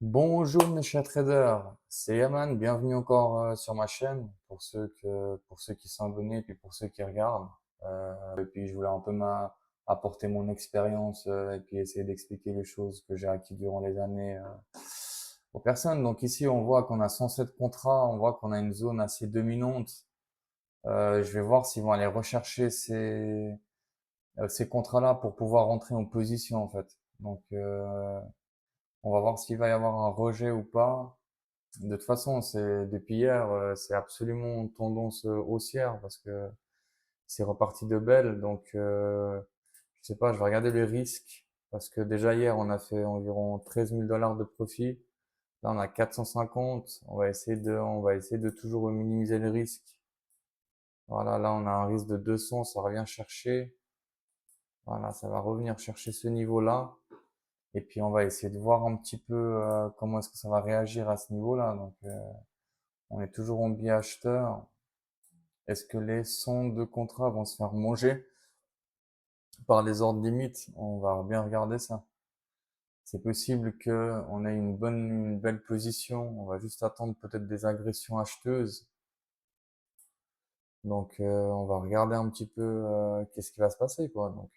Bonjour mes chers traders, c'est Yaman, bienvenue encore sur ma chaîne pour ceux qui sont abonnés et puis pour ceux qui regardent. Et puis je voulais un peu apporter mon expérience et puis essayer d'expliquer les choses que j'ai acquises durant les années aux personnes. Donc ici on voit qu'on a 107 contrats, on voit qu'on a une zone assez dominante. Je vais voir s'ils vont aller rechercher ces contrats-là pour pouvoir rentrer en position en fait. Donc on va voir s'il va y avoir un rejet ou pas. De toute façon, c'est depuis hier, c'est absolument tendance haussière parce que c'est reparti de belle. Donc, je sais pas, je vais regarder les risques parce que déjà hier, on a fait environ 13 000 $ de profit. Là, on a 450. On va essayer de toujours minimiser le risque. Voilà, là, on a un risque de 200, ça revient chercher. Voilà, ça va revenir chercher ce niveau-là. Et puis, on va essayer de voir un petit peu comment est-ce que ça va réagir à ce niveau-là. Donc, on est toujours en biais acheteur. Est-ce que les sons de contrat vont se faire manger par les ordres limites? On va bien regarder ça. C'est possible que on ait une belle position. On va juste attendre peut-être des agressions acheteuses. Donc, on va regarder un petit peu qu'est-ce qui va se passer, quoi. Donc,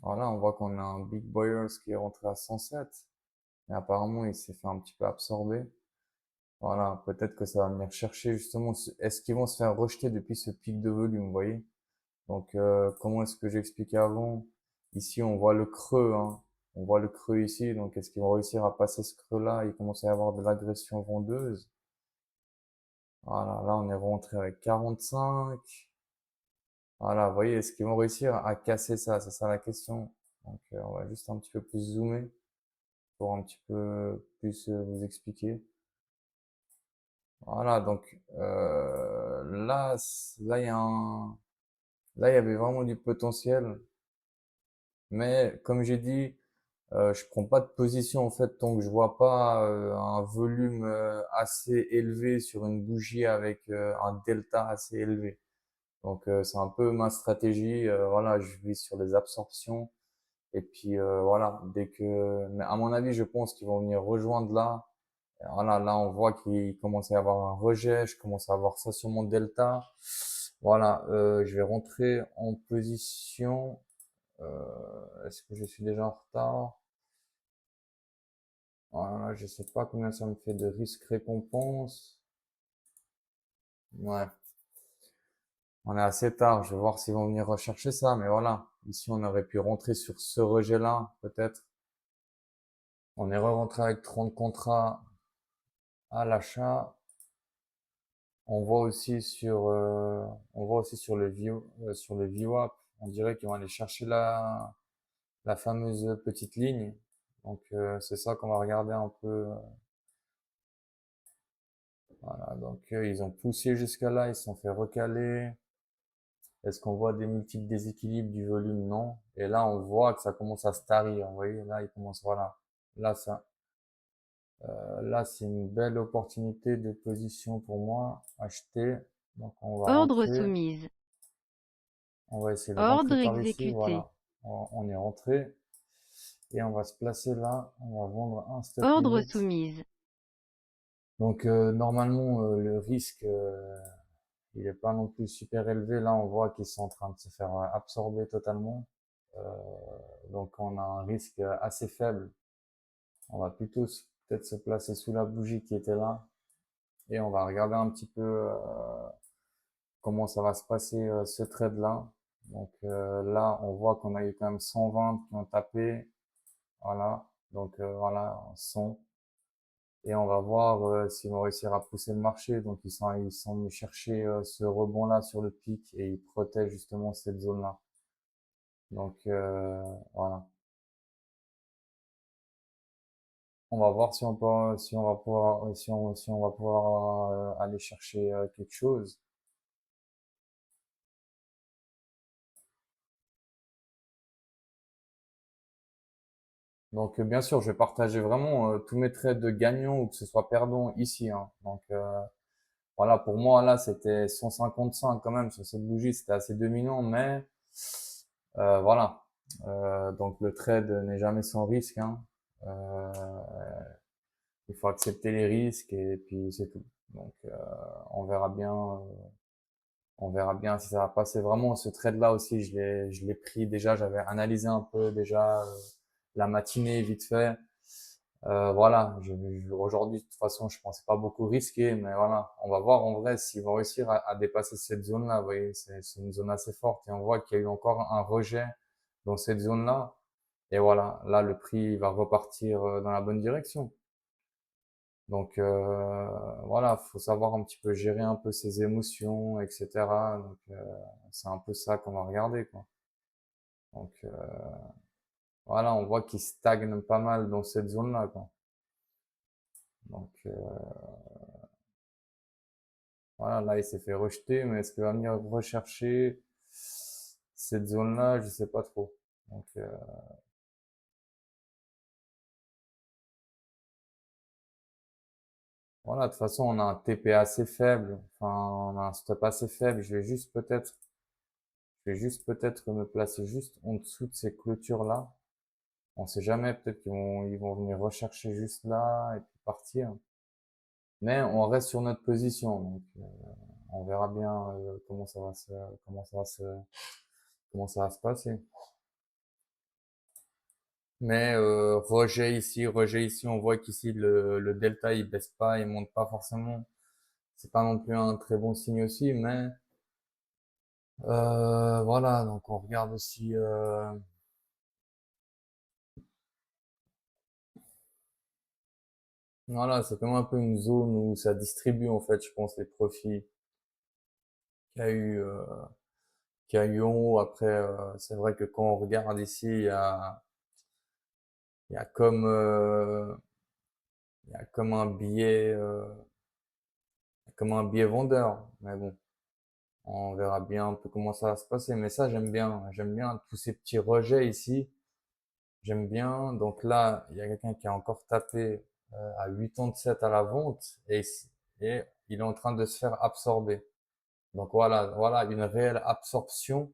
voilà, on voit qu'on a un Big Boyers qui est rentré à 107. Mais apparemment, il s'est fait un petit peu absorber. Voilà, peut-être que ça va venir chercher justement. Est-ce qu'ils vont se faire rejeter depuis ce pic de volume, vous voyez? Donc, comment est-ce que j'expliquais avant? Ici, on voit le creux, hein. On voit le creux ici. Donc, est-ce qu'ils vont réussir à passer ce creux-là? Il commence à y avoir de l'agression vendeuse. Voilà, là, on est rentré avec 45. Voilà, vous voyez, est-ce qu'ils vont réussir à casser ça? C'est ça la question. Donc, on va juste un petit peu plus zoomer pour un petit peu plus vous expliquer. Voilà, donc là, là, il y avait vraiment du potentiel. Mais comme j'ai dit, je prends pas de position en fait tant que je vois pas un volume assez élevé sur une bougie avec un delta assez élevé. Donc c'est un peu ma stratégie. Voilà, je vis sur les absorptions et puis voilà, mais à mon avis, je pense qu'ils vont venir rejoindre là. Et voilà, là on voit qu'il commence à y avoir un rejet. Je commence à avoir ça sur mon delta. Voilà, je vais rentrer en position. Est-ce que je suis déjà en retard? Voilà, je sais pas combien ça me fait de risque récompense. Ouais, on est assez tard. Je vais voir s'ils vont venir rechercher ça. Mais voilà, ici on aurait pu rentrer sur ce rejet-là, peut-être. On est re-rentré avec 30 contrats à l'achat. On voit aussi sur le VWAP. On dirait qu'ils vont aller chercher la fameuse petite ligne. Donc c'est ça qu'on va regarder un peu. Voilà, donc ils ont poussé jusqu'à là, ils se sont fait recaler. Est-ce qu'on voit des multiples déséquilibres du volume? Non. Et là, on voit que ça commence à se tarir. Vous voyez, là, il commence, voilà. Là, là, c'est une belle opportunité de position pour moi. Acheter. Donc, on va Ordre rentrer. soumise. On va essayer de rentrer Ordre par ici. exécuté. Voilà. On est rentré. Et on va se placer là. On va vendre un stop Ordre limit. soumise. Donc, normalement, le risque, il est pas non plus super élevé. Là, on voit qu'ils sont en train de se faire absorber totalement. Euh, donc on a un risque assez faible. On va plutôt peut-être se placer sous la bougie qui était là et on va regarder un petit peu comment ça va se passer ce trade là. Donc là, on voit qu'on a eu quand même 120 qui ont tapé. Voilà. Donc voilà, 100. Et on va voir s'ils vont réussir à pousser le marché. Donc ils sont venus chercher ce rebond là sur le pic et ils protègent justement cette zone là. Donc voilà. On va voir si on va pouvoir, si on va pouvoir aller chercher quelque chose. Donc, bien sûr, je vais partager vraiment tous mes trades de gagnants ou que ce soit perdant ici, hein. Donc, voilà, pour moi, là, c'était 155 quand même sur cette bougie, c'était assez dominant, mais voilà. Donc, le trade n'est jamais sans risque, hein. Il faut accepter les risques et puis c'est tout. Donc, on verra bien, on verra bien si ça va passer. Vraiment, ce trade-là aussi, je l'ai pris déjà. J'avais analysé un peu déjà la matinée vite fait. Voilà, aujourd'hui, de toute façon, je pensais pas beaucoup risquer, mais voilà, on va voir en vrai s'ils vont réussir à dépasser cette zone-là. Vous voyez, c'est une zone assez forte et on voit qu'il y a eu encore un rejet dans cette zone-là. Et voilà, là, le prix va repartir dans la bonne direction. Donc voilà, faut savoir un petit peu gérer un peu ses émotions, etc. Donc c'est un peu ça qu'on va regarder, quoi. Donc voilà, on voit qu'il stagne pas mal dans cette zone-là, quoi. Donc voilà, là il s'est fait rejeter, mais est-ce qu'il va venir rechercher cette zone-là? Je sais pas trop. Donc voilà, de toute façon on a un TP assez faible, enfin on a un stop assez faible. Je vais juste peut-être me placer juste en dessous de ces clôtures-là. On sait jamais, peut-être qu'ils vont venir rechercher juste là et puis partir. Mais on reste sur notre position, donc on verra bien comment ça va se passer. Mais rejet ici, on voit qu'ici le delta il baisse pas, il monte pas forcément. C'est pas non plus un très bon signe aussi, mais voilà, donc on regarde aussi. Voilà, c'est comme un peu une zone où ça distribue en fait, je pense, les profits qu'il y a eu. Qu'il y a eu en haut. Après, c'est vrai que quand on regarde ici, il y a comme, il y a comme un biais vendeur. Mais bon, on verra bien un peu comment ça va se passer. Mais ça, j'aime bien. J'aime bien tous ces petits rejets ici. J'aime bien. Donc là, il y a quelqu'un qui a encore tapé à 87 à la vente et il est en train de se faire absorber. Donc voilà, voilà une réelle absorption.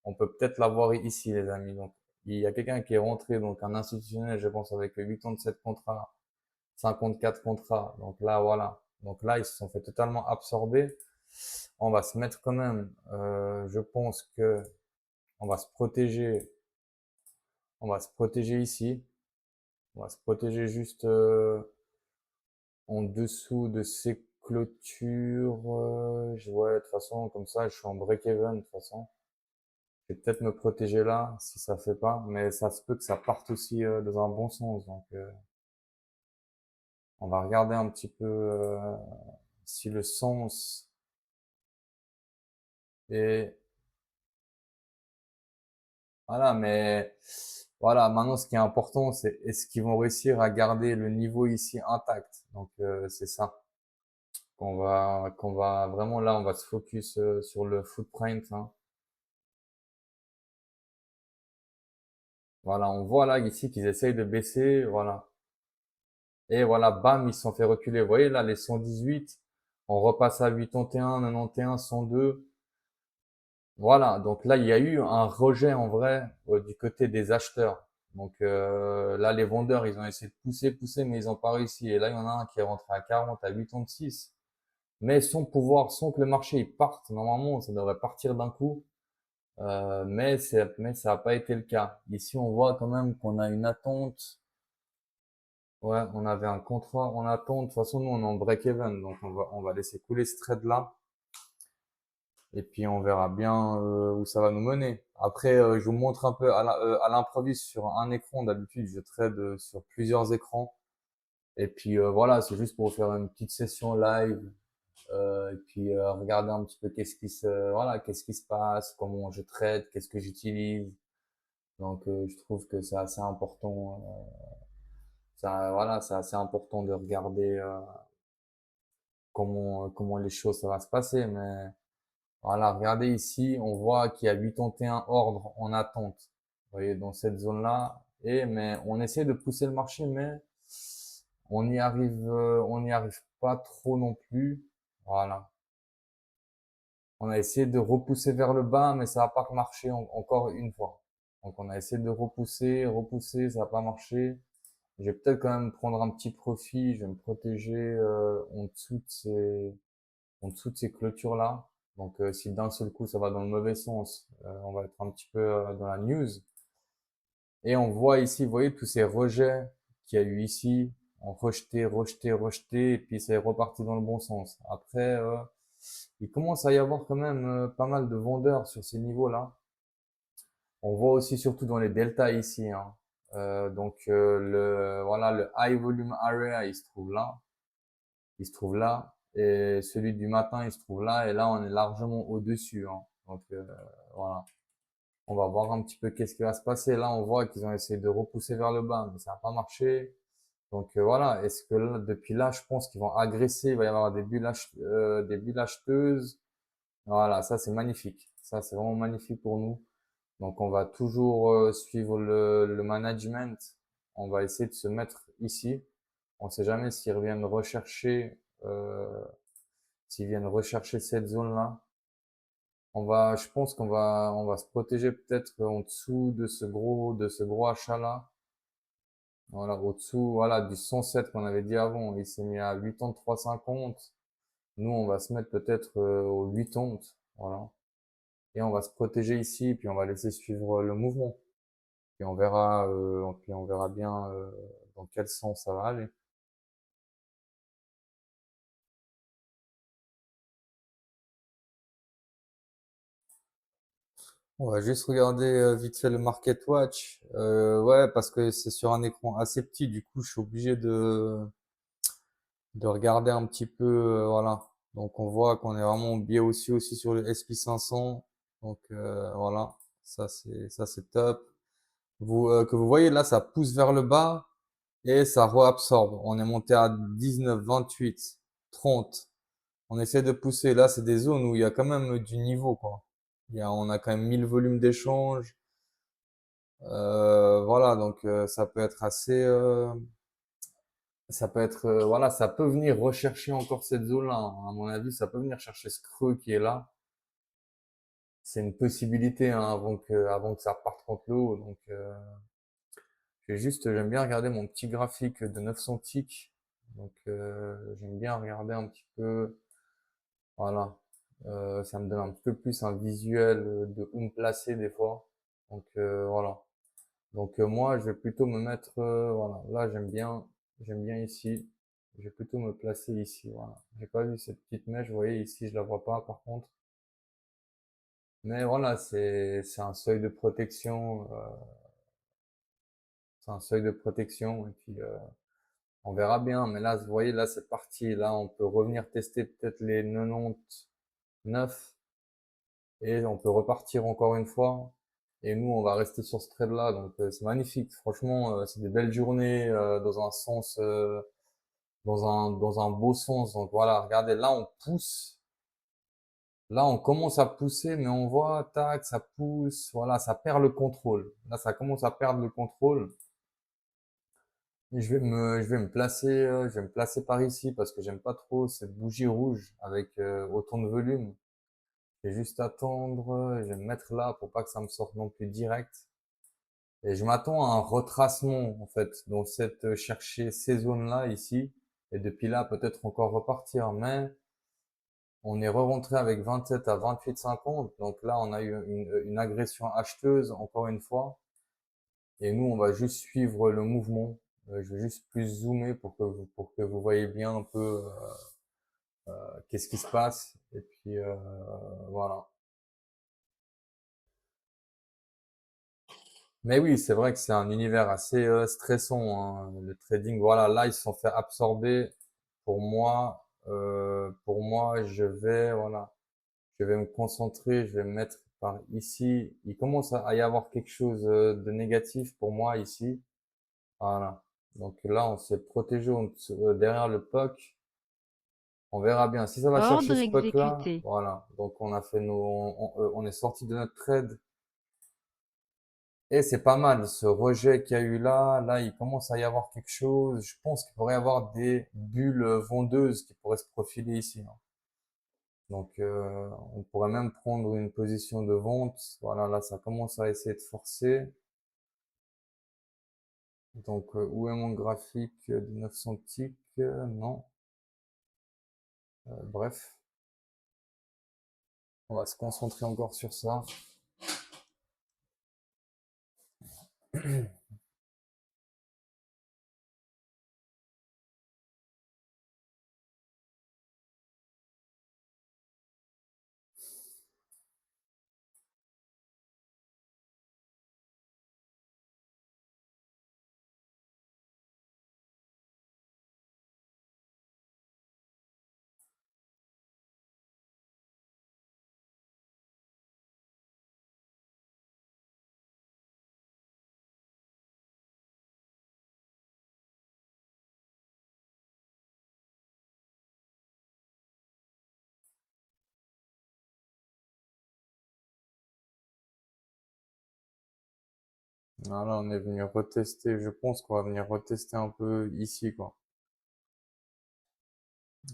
On peut peut-être l'avoir ici, les amis. Donc il y a quelqu'un qui est rentré, donc un institutionnel, je pense, avec 87 contrats, 54 contrats. Donc là, voilà. Donc là, ils se sont fait totalement absorber. On va se mettre quand même. Je pense que on va se protéger. On va se protéger ici. On va se protéger juste en dessous de ces clôtures. Ouais, de toute façon, comme ça, je suis en break-even de toute façon. Je vais peut-être me protéger là si ça fait pas, mais ça se peut que ça parte aussi dans un bon sens. Donc on va regarder un petit peu si le sens est voilà, mais voilà, maintenant ce qui est important, c'est est-ce qu'ils vont réussir à garder le niveau ici intact. Donc c'est ça qu'on va vraiment là, on va se focus sur le footprint, hein. Voilà, on voit là ici qu'ils essayent de baisser, voilà. Et voilà, bam, ils se sont fait reculer. Vous voyez là, les 118, on repasse à 81, 91, 102. Voilà, donc là, il y a eu un rejet en vrai du côté des acheteurs. Donc là, les vendeurs, ils ont essayé de pousser, pousser, mais ils n'ont pas réussi. Et là, il y en a un qui est rentré à 40, à 86. Mais sans pouvoir, sans que le marché il parte, normalement, ça devrait partir d'un coup. Mais ça n'a pas été le cas. Ici, on voit quand même qu'on a une attente. Ouais, on avait un contrat en attente. De toute façon, nous, on est en break-even, donc on va laisser couler ce trade-là. Et puis, on verra bien où ça va nous mener. Après, je vous montre un peu à l'improviste sur un écran. D'habitude, je trade sur plusieurs écrans. Et puis, voilà, c'est juste pour faire une petite session live. Et puis, regarder un petit peu voilà, qu'est-ce qui se passe, comment je trade, qu'est-ce que j'utilise. Donc, je trouve que c'est assez important. Ça, voilà, c'est assez important de regarder comment les choses ça va se passer. Mais voilà, regardez ici, on voit qu'il y a 81 ordres en attente. Vous voyez, dans cette zone-là. Mais on essaie de pousser le marché, mais on n'y arrive pas trop non plus. Voilà. On a essayé de repousser vers le bas, mais ça n'a pas marché encore une fois. Donc on a essayé de repousser, repousser, ça n'a pas marché. Je vais peut-être quand même prendre un petit profit. Je vais me protéger en dessous de ces clôtures-là. Donc, si d'un seul coup ça va dans le mauvais sens, on va être un petit peu dans la news. Et on voit ici, vous voyez, tous ces rejets qu'il y a eu ici, on rejeté, rejeté, rejeté, et puis c'est reparti dans le bon sens. Après, il commence à y avoir quand même pas mal de vendeurs sur ces niveaux-là. On voit aussi surtout dans les deltas ici, hein. Voilà, le high volume area, il se trouve là, il se trouve là, et celui du matin, il se trouve là, et là, on est largement au-dessus, hein. Voilà. On va voir un petit peu qu'est-ce qui va se passer. Là, on voit qu'ils ont essayé de repousser vers le bas, mais ça n'a pas marché. Voilà, est-ce que là, depuis là, je pense qu'ils vont agresser, il va y avoir des bulles acheteuses. Voilà, ça c'est magnifique. Ça c'est vraiment magnifique pour nous. Donc on va toujours suivre le management. On va essayer de se mettre ici. On ne sait jamais s'ils viennent rechercher cette zone-là. Je pense on va se protéger peut-être en dessous de ce gros achat-là. Voilà, au-dessous, voilà, du 107 qu'on avait dit avant. Il s'est mis à 83,50. Nous, on va se mettre peut-être au 80. Voilà. Et on va se protéger ici, puis on va laisser suivre le mouvement. Puis on verra bien dans quel sens ça va aller. On va juste regarder vite fait le Market Watch. Ouais, parce que c'est sur un écran assez petit, du coup, je suis obligé de regarder un petit peu, voilà. Donc on voit qu'on est vraiment bien aussi sur le SP 500. Voilà, ça c'est top. Que vous voyez là, ça pousse vers le bas et ça reabsorbe. On est monté à 19, 28, 30. On essaie de pousser. Là, c'est des zones où il y a quand même du niveau, quoi. On a quand même 1000 volumes d'échange. Voilà, ça peut être voilà, ça peut venir rechercher encore cette zone-là, hein. À mon avis, ça peut venir chercher ce creux qui est là. C'est une possibilité, hein, avant que ça reparte contre le haut. J'aime bien regarder mon petit graphique de 900 ticks. J'aime bien regarder un petit peu, voilà. Ça me donne un petit peu plus un visuel de où me placer des fois. Voilà. Moi, je vais plutôt me mettre, voilà. Là, j'aime bien ici. Je vais plutôt me placer ici, voilà. J'ai pas vu cette petite mèche, vous voyez, ici, je la vois pas, par contre. Mais voilà, c'est un seuil de protection, c'est un seuil de protection, et puis, on verra bien. Mais là, vous voyez, là, c'est parti. Là, on peut revenir tester peut-être les 99 et on peut repartir encore une fois. Et nous, on va rester sur ce trade-là. C'est magnifique. Franchement, c'est des belles journées dans un sens, dans un beau sens. Donc voilà, regardez, là, on pousse. Là, on commence à pousser, mais on voit, tac, ça pousse. Voilà, ça perd le contrôle. Là, ça commence à perdre le contrôle. Et je vais me placer, je vais me placer par ici parce que j'aime pas trop cette bougie rouge avec autant de volume. Je vais juste attendre, je vais me mettre là pour pas que ça me sorte non plus direct. Et je m'attends à un retracement en fait, chercher ces zones-là ici et depuis là peut-être encore repartir. Mais on est re-rentré avec 27 à 28,50. Donc là on a eu une agression acheteuse encore une fois. Et nous on va juste suivre le mouvement. Je vais juste plus zoomer pour que vous voyez bien un peu qu'est-ce qui se passe. Et puis voilà. Mais oui, c'est vrai que c'est un univers assez stressant, hein, le trading. Voilà, là, ils se sont fait absorber. Pour moi, voilà, je vais me concentrer, je vais me mettre par ici. Il commence à y avoir quelque chose de négatif pour moi ici. Voilà. Donc là, on s'est protégé derrière le POC. On verra bien. Si ça va chercher Ordre ce POC-là, exécuté. voilà. Donc on est sorti de notre trade. Et c'est pas mal, ce rejet qu'il y a eu là. Là, il commence à y avoir quelque chose. Je pense qu'il pourrait y avoir des bulles vendeuses qui pourraient se profiler ici, hein. On pourrait même prendre une position de vente. Voilà, là, ça commence à essayer de forcer. Donc, où est mon graphique de 900 ticks? Non. Bref, on va se concentrer encore sur ça. Voilà, on est venu retester, je pense qu'on va venir retester un peu ici, quoi.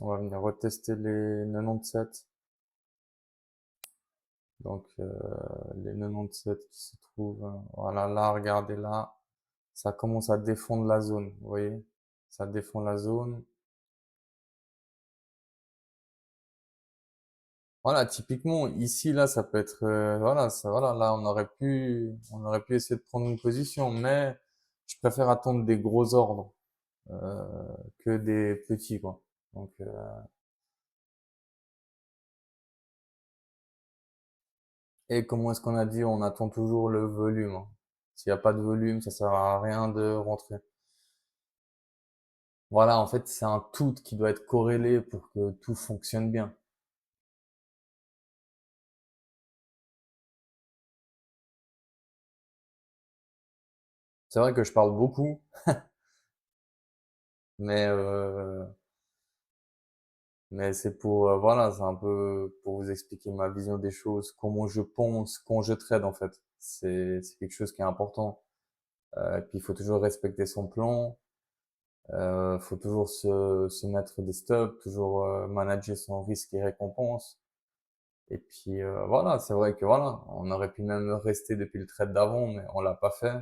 On va venir retester les 97. Donc, les 97 qui se trouvent, voilà, là, regardez là, ça commence à défendre la zone, vous voyez? Ça défend la zone. Voilà, typiquement, ici, là, ça peut être, voilà, ça, voilà, là, on aurait pu essayer de prendre une position, mais je préfère attendre des gros ordres, euh, que des petits, quoi. Donc, et comment est-ce qu'on a dit? On attend toujours le volume, hein. S'il n'y a pas de volume, ça sert à rien de rentrer. Voilà, en fait, c'est un tout qui doit être corrélé pour que tout fonctionne bien. C'est vrai que je parle beaucoup, mais c'est pour voilà, c'est un peu pour vous expliquer ma vision des choses, comment je pense quand je trade en fait. C'est quelque chose qui est important. Puis il faut toujours respecter son plan, faut toujours se mettre des stops, toujours manager son risque et récompense. Et puis voilà, c'est vrai que voilà, on aurait pu même rester depuis le trade d'avant, mais on l'a pas fait.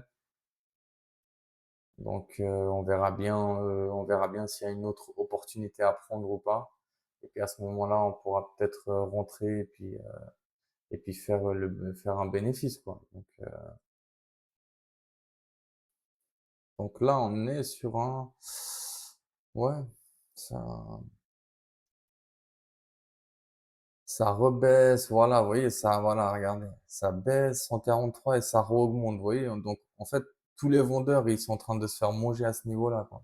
Donc on verra bien s'il y a une autre opportunité à prendre ou pas. Et puis à ce moment-là, on pourra peut-être rentrer et puis faire un bénéfice quoi. Donc là, on est sur un ouais, ça ça rebaisse, voilà, vous voyez ça, voilà, regardez, ça baisse 143 et ça re-augmente, vous voyez. Donc en fait, tous les vendeurs, ils sont en train de se faire manger à ce niveau-là quoi.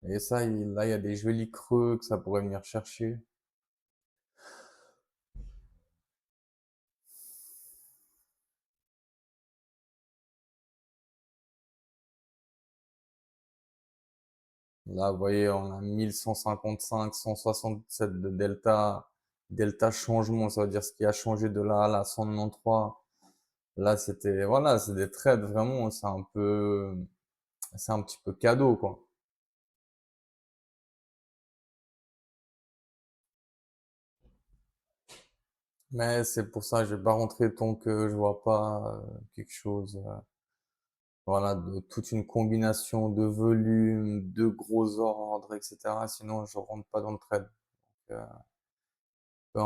Et ça, là, il y a des jolis creux que ça pourrait venir chercher. Là, vous voyez, on a 1155, 167 de delta. Delta changement, ça veut dire ce qui a changé de là à là, 193. Là, c'était, voilà, c'est des trades vraiment, c'est un petit peu cadeau, quoi. Mais c'est pour ça, je vais pas rentrer tant que je vois pas quelque chose, voilà, de toute une combination de volume, de gros ordres, etc. Sinon, je rentre pas dans le trade. Donc, peu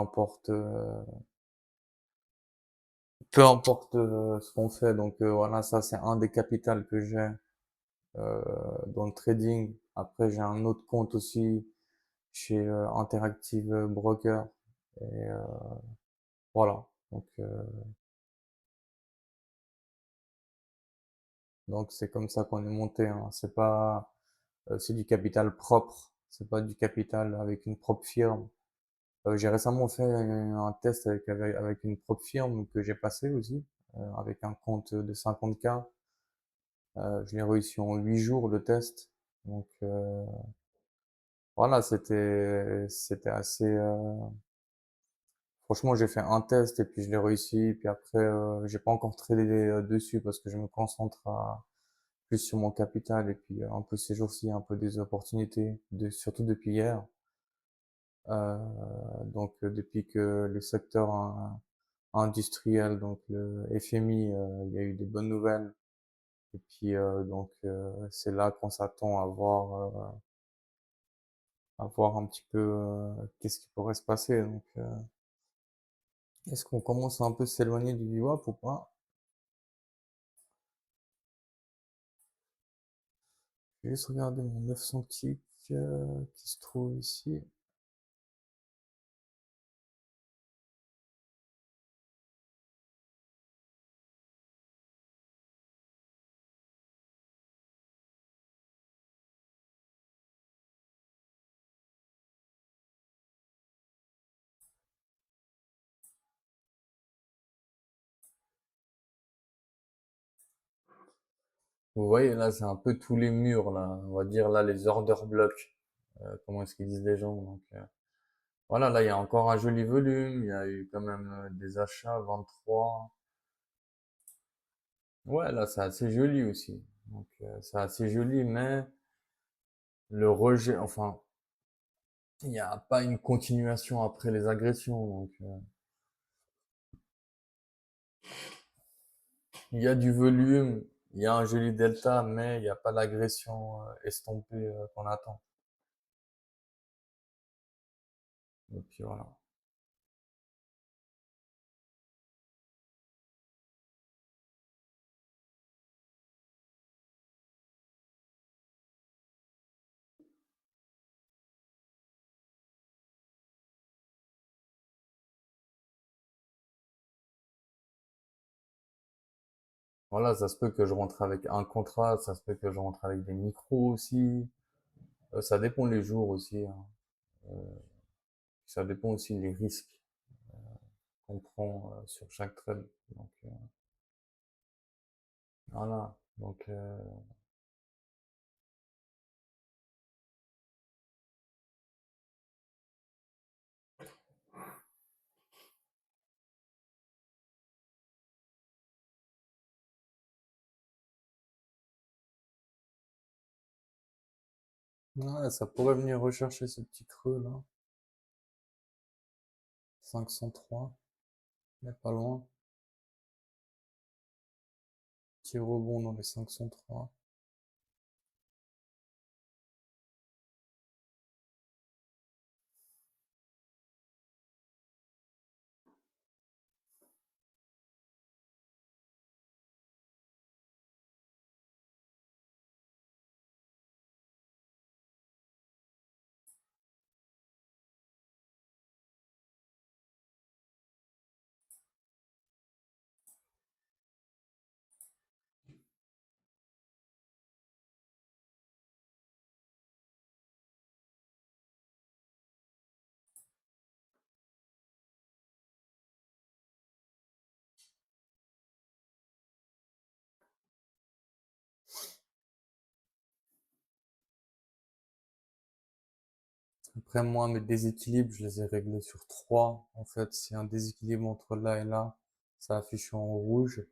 importe, ce qu'on fait. Donc voilà, ça c'est un des capitals que j'ai euh, dans le trading. Après, j'ai un autre compte aussi chez Interactive Broker. Et voilà. Donc c'est comme ça qu'on est monté, hein. C'est pas, c'est du capital propre. C'est pas du capital avec une propre firme. J'ai récemment fait un test avec une propre firme que j'ai passé aussi, avec un compte de 50K. Je l'ai réussi en 8 jours de test. Donc voilà, c'était assez. Franchement, j'ai fait un test et puis je l'ai réussi. Puis après, j'ai pas encore tradé dessus parce que je me concentre plus sur mon capital et puis un peu ces jours-ci, un peu des opportunités, surtout depuis hier. Euh, donc depuis que le secteur industriel, donc le FMI, il y a eu des bonnes nouvelles. Et puis c'est là qu'on s'attend à voir un petit peu qu'est-ce qui pourrait se passer. Donc est-ce qu'on commence à un peu s'éloigner du VWAP ou pas? Je vais juste regarder mon 900 tick qui se trouve ici. Vous voyez là, c'est un peu tous les murs là. On va dire là les order blocks. Comment est-ce qu'ils disent les gens? Donc voilà, là il y a encore un joli volume. Il y a eu quand même des achats 23. Ouais, là c'est assez joli aussi. Donc c'est assez joli, mais le rejet, enfin, il n'y a pas une continuation après les agressions. Donc il y a du volume, il y a un joli delta, mais il n'y a pas l'agression estompée qu'on attend. Et puis voilà. Voilà, ça se peut que je rentre avec un contrat, ça se peut que je rentre avec des micros aussi. Ça dépend les jours aussi, hein. Euh, Ça dépend aussi les risques qu'on prend sur chaque trade. Donc voilà. Donc ouais, ça pourrait venir rechercher ce petit creux là. 503, mais pas loin. Petit rebond dans les 503. Après, moi, mes déséquilibres, je les ai réglés sur 3. En fait, s'il y a un déséquilibre entre là et là, ça affiche en rouge.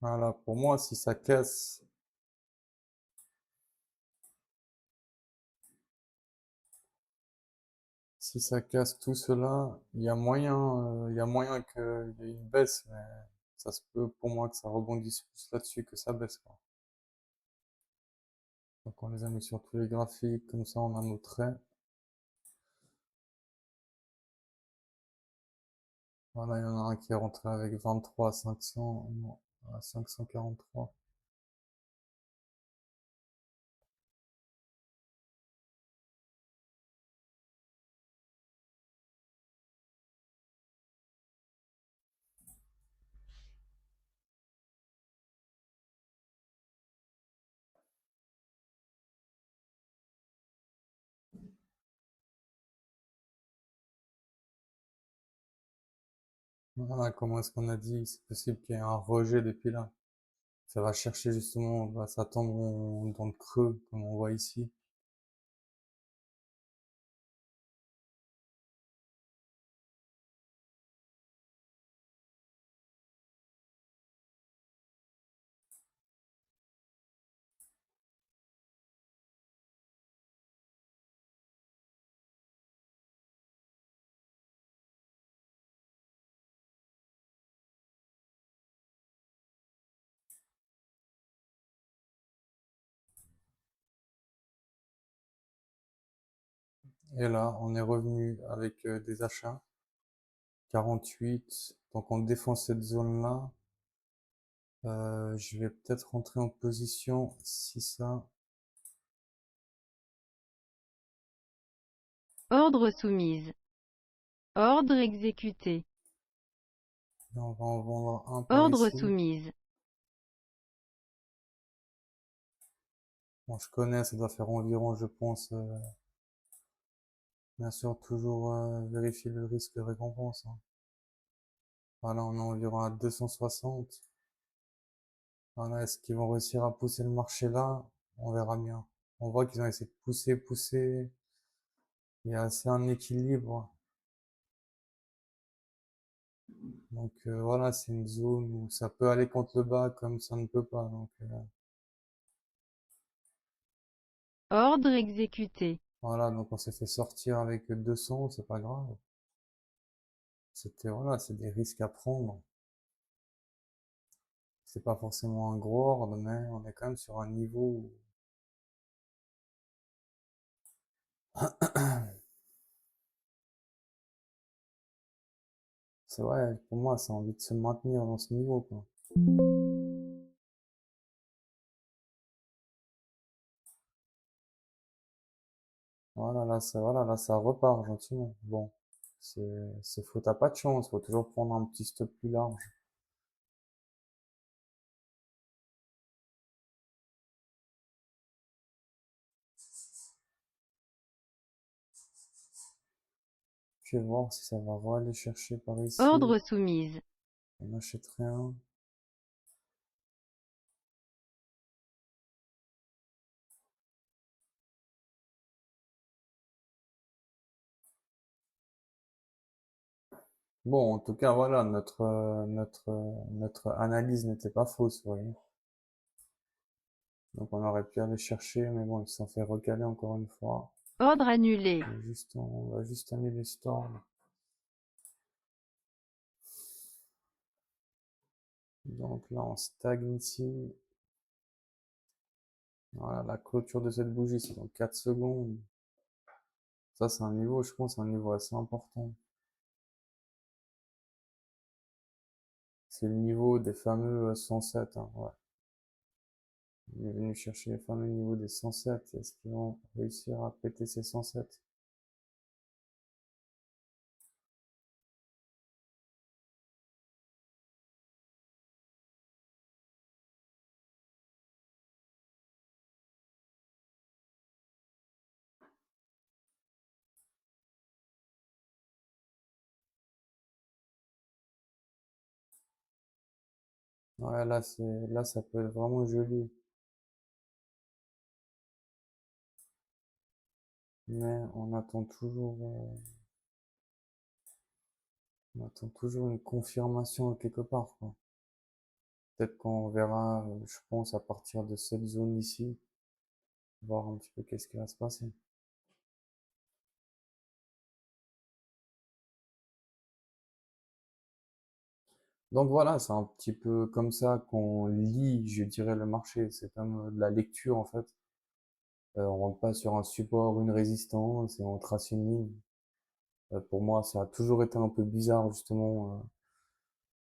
Voilà, pour moi, si ça casse tout cela, il y a moyen qu'il y ait une baisse, mais ça se peut pour moi que ça rebondisse plus là-dessus que ça baisse, quoi. Donc on les a mis sur tous les graphiques, comme ça on a nos traits. Voilà, il y en a un qui est rentré avec 23 500, non, à 543. Voilà, comment est-ce qu'on a dit, c'est possible qu'il y ait un rejet depuis là. Ça va chercher justement, on va s'attendre dans le creux, comme on voit ici. Et là, on est revenu avec des achats. 48. Donc on défend cette zone-là. Je vais peut-être rentrer en position si ça. Ordre soumise. Ordre exécuté. Et on va en vendre un par Ordre ici. soumise. Bon, je connais, ça doit faire environ, je pense, bien sûr, toujours vérifier le risque de récompense, hein. Voilà, on est environ à 260. Voilà, est-ce qu'ils vont réussir à pousser le marché là? On verra bien. On voit qu'ils ont essayé de pousser, pousser. Il y a assez un équilibre. Donc voilà, c'est une zone où ça peut aller contre le bas comme ça ne peut pas. Donc Ordre exécuté. voilà, donc on s'est fait sortir avec 200, c'est pas grave. C'était voilà, c'est des risques à prendre. C'est pas forcément un gros ordre, mais on est quand même sur un niveau où c'est vrai, pour moi, c'est envie de se maintenir dans ce niveau, quoi. Voilà, là, ça repart gentiment. Bon, faut, t'as pas de chance, faut toujours prendre un petit stop plus large. Je vais voir si ça va aller chercher par ici. Ordre soumise. On achète rien. Bon, en tout cas, voilà, notre analyse n'était pas fausse, vous voyez. Donc on aurait pu aller chercher, mais bon, ils se sont fait recaler encore une fois. Ordre annulé. On va juste annuler Storm. Donc là, on stagne ici. Voilà, la clôture de cette bougie, c'est dans 4 secondes. Ça, c'est un niveau, je pense, un niveau assez important. C'est le niveau des fameux 107, hein, ouais. Il est venu chercher les fameux niveaux des 107. Est-ce qu'ils vont réussir à péter ces 107? Ouais, là, ça peut être vraiment joli. Mais on attend toujours une confirmation quelque part, quoi. Peut-être qu'on verra, je pense, à partir de cette zone ici, voir un petit peu qu'est-ce qui va se passer. Donc voilà, c'est un petit peu comme ça qu'on lit, je dirais, le marché. C'est comme de la lecture, en fait. On rentre pas sur un support, une résistance, et on trace une ligne. Pour moi, ça a toujours été un peu bizarre, justement,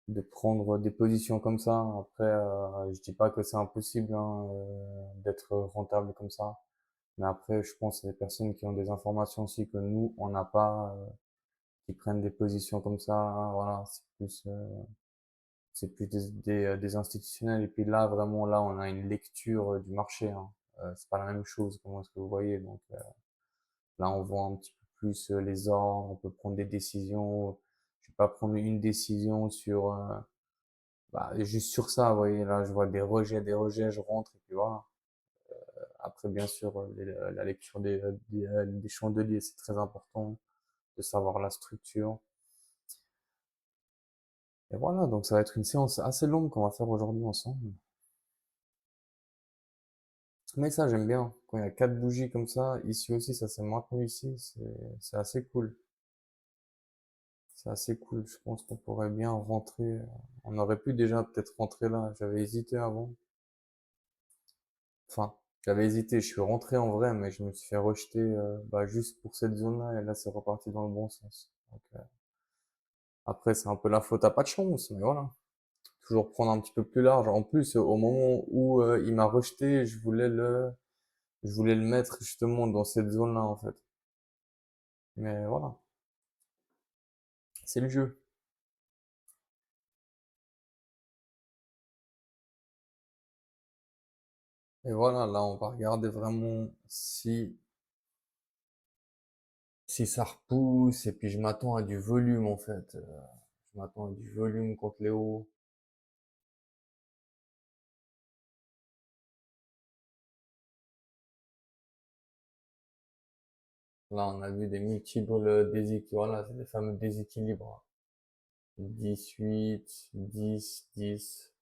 de prendre des positions comme ça. Après, je dis pas que c'est impossible, hein, d'être rentable comme ça. Mais après, je pense à des personnes qui ont des informations aussi que nous, on n'a pas, qui prennent des positions comme ça, hein. Voilà, c'est plus des institutionnels. Et puis là, vraiment, là, on a une lecture du marché, hein. C'est pas la même chose, comment est-ce que vous voyez. Donc là, on voit un petit peu plus les ordres, on peut prendre des décisions. vais pas prendre une décision sur, juste sur ça, vous voyez. Là, je vois des rejets, je rentre et puis voilà. Après, bien sûr, la lecture des chandeliers, c'est très important de savoir la structure. Et voilà, donc ça va être une séance assez longue qu'on va faire aujourd'hui ensemble. Mais ça, j'aime bien. Quand il y a quatre bougies comme ça, ici aussi, ça s'est maintenu ici, c'est assez cool. C'est assez cool. Je pense qu'on pourrait bien rentrer. On aurait pu déjà peut-être rentrer là. J'avais hésité avant. Enfin, j'avais hésité. Je suis rentré en vrai, mais je me suis fait rejeter juste pour cette zone-là. Et là, c'est reparti dans le bon sens. Donc, après, c'est un peu la faute à pas de chance, mais voilà. Toujours prendre un petit peu plus large. En plus, au moment où il m'a rejeté, je voulais le mettre justement dans cette zone-là en fait. Mais voilà, c'est le jeu. Et voilà, là, on va regarder vraiment si ça repousse. Et puis, je m'attends à du volume en fait. Je m'attends à du volume contre les hauts. Là, on a vu des multiples déséquilibres. Voilà, c'est des fameux déséquilibres. 18, 10, 10.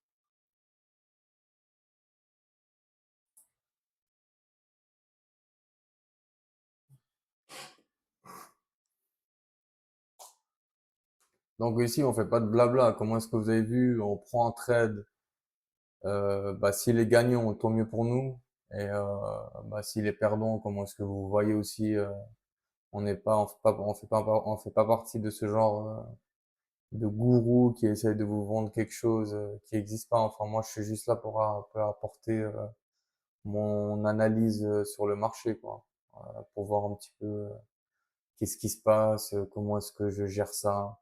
Donc ici, on fait pas de blabla. Comment est-ce que vous avez vu? On prend un trade. S'il est gagnant, tant mieux pour nous. Et s'il est perdant, comment est-ce que vous voyez aussi? On n'est pas, on fait pas partie de ce genre de gourou qui essaye de vous vendre quelque chose qui n'existe pas. Enfin, moi, je suis juste là pour un peu apporter mon analyse sur le marché, quoi. Pour voir un petit peu qu'est-ce qui se passe, comment est-ce que je gère ça.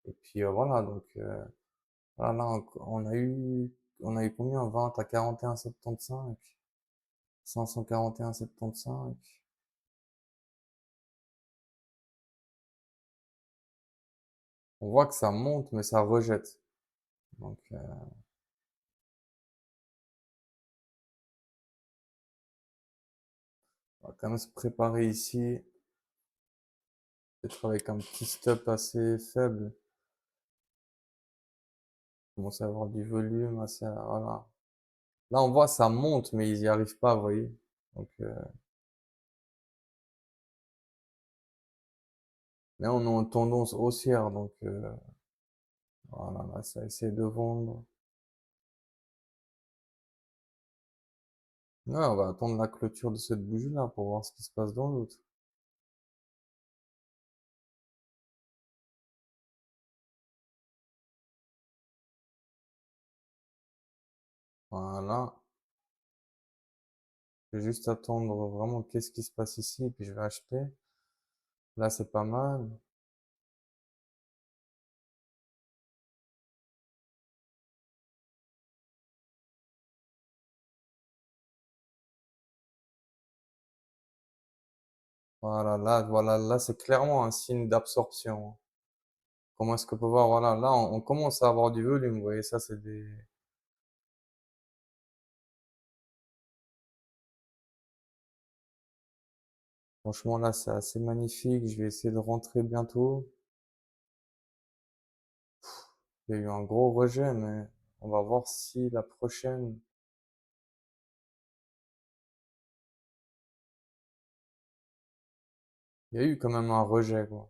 Et puis voilà, donc voilà, là, on a eu combien? 20 à 41,75, 541,75. On voit que ça monte, mais ça rejette. Donc, on va quand même se préparer ici, peut-être avec un petit stop assez faible. Commencer à avoir du volume, assez, voilà. Là, on voit ça monte, mais ils y arrivent pas, vous voyez. Donc, mais on est en tendance haussière, donc voilà, là, ça essaie de vendre. Ouais, on va attendre la clôture de cette bougie-là pour voir ce qui se passe dans l'autre. Voilà. Je vais juste attendre vraiment qu'est-ce qui se passe ici, et puis je vais acheter. Là, c'est pas mal. Voilà, là, c'est clairement un signe d'absorption. Comment est-ce qu'on peut voir? Voilà, là, on commence à avoir du volume. Vous voyez, ça, c'est des. Franchement, là, c'est assez magnifique. Je vais essayer de rentrer bientôt. Il y a eu un gros rejet, mais on va voir si la prochaine. Il y a eu quand même un rejet, quoi.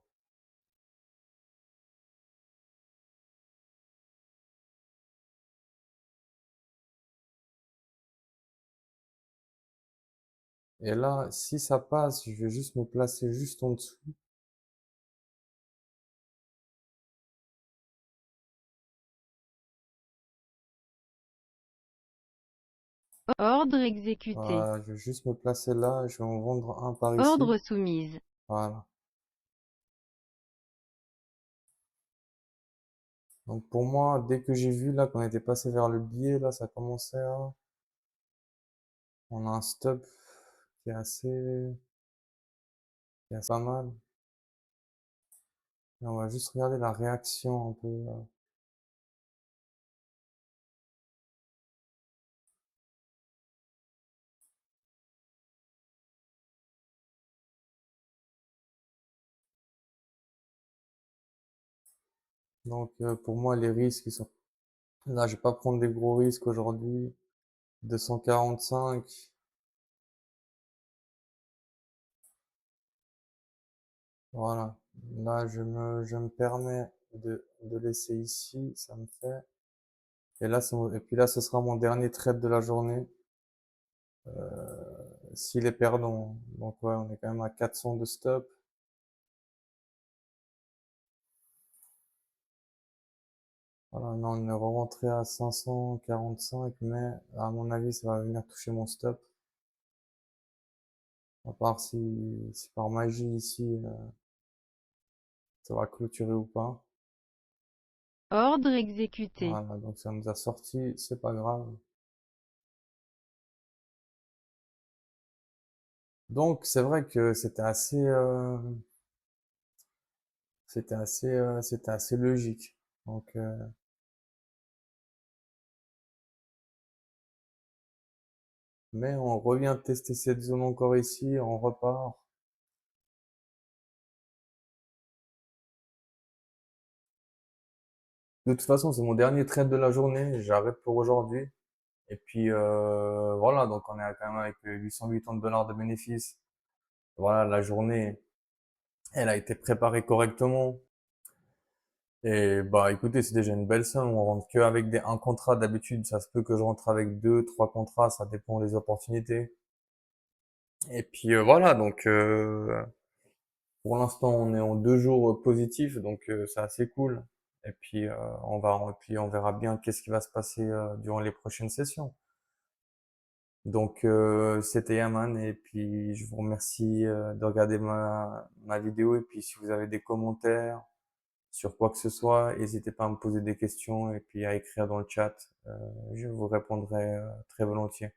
Et là, si ça passe, je vais juste me placer juste en dessous. Ordre exécuté. Voilà, je vais juste me placer là. Je vais en vendre un par ici. Ordre soumise. Voilà. Donc pour moi, dès que j'ai vu là qu'on était passé vers le biais, là, ça commençait à. On a un stop qui est assez pas mal. Et on va juste regarder la réaction un peu. Donc pour moi, les risques, ils sont là. Je vais pas prendre des gros risques aujourd'hui. 245. Voilà. Là, je me permets de laisser ici. Ça me fait. Et puis là, ce sera mon dernier trade de la journée. S'il est perdant. Donc ouais, on est quand même à 400 de stop. Voilà, non, on est rentré à 545, mais à mon avis, ça va venir toucher mon stop. À part si par magie ici, ça va clôturer ou pas. Ordre exécuté. Voilà, donc ça nous a sorti, c'est pas grave. Donc c'est vrai que c'était assez logique. Donc, mais on revient tester cette zone encore ici, on repart. De toute façon, c'est mon dernier trade de la journée, j'arrête pour aujourd'hui. Et puis voilà, donc on est quand même avec 880 dollars de bénéfices. Voilà, la journée, elle a été préparée correctement. Et bah écoutez, c'est déjà une belle somme. On rentre que avec un contrat d'habitude. Ça se peut que je rentre avec deux, trois contrats, ça dépend des opportunités. Et puis voilà, donc pour l'instant on est en 2 jours positifs, donc c'est assez cool. Et puis on verra bien qu'est-ce qui va se passer durant les prochaines sessions. Donc c'était Yaman et puis je vous remercie de regarder ma vidéo et puis si vous avez des commentaires sur quoi que ce soit, n'hésitez pas à me poser des questions et puis à écrire dans le chat. Je vous répondrai très volontiers.